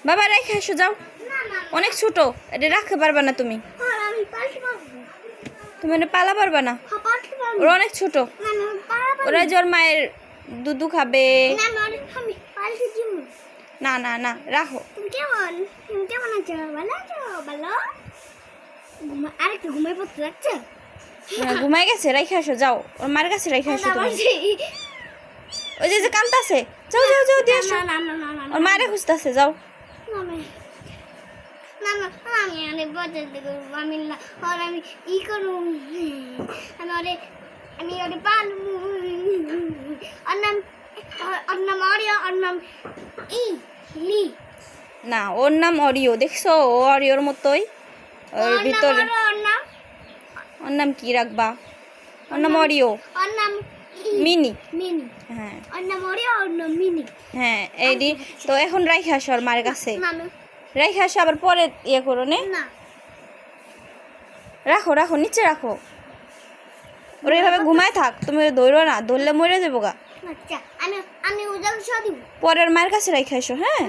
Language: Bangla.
বাবা রেখে এসো যাও, অনেক ছোট, এটা রাখতে পারবে না তুমি, তুমি এটা পালা পারবে না, ওরা অনেক ছোট, ওরা যে ওর মায়ের দুধু খাবে। না না না রাখো। ঘুমাই গেছে, রেখে আসো যাও, ওর মায়ের কাছে রেখে আসো তুমি। ওই যে কান্তাছে, যাও যাও যাও দিয়ে আসো, ওর মায়ের খুঁজতেছে, যাও। আমি ই করু, আমি ওরে পালু, ওর নাম অরিও, ওর নাম লি। না ওর নাম অরিও, দেখছো ও অরিওর মতোই, ওর ভিতরে ওর নাম কি রাখবা? ওর নাম অরিও, ওর নাম মিনি। মিনি। হ্যাঁ ওর নাম অরিও, ওর নাম মিনি। হ্যাঁ এইডি তো এখন রাইখে আসো ওর মায়ের কাছে, নানু রাইখে আসো, আবার পরে ইয়ে করো নে। না, রাখো রাখো নিচে রাখো, ওরা এভাবে ঘুমায় থাক, তুমি ধরো না, ধরলে মরে যাবো গা। আচ্ছা আমি আমি উজাল সরি। পরের মায়ের কাছে রাইখে আসো, হ্যাঁ।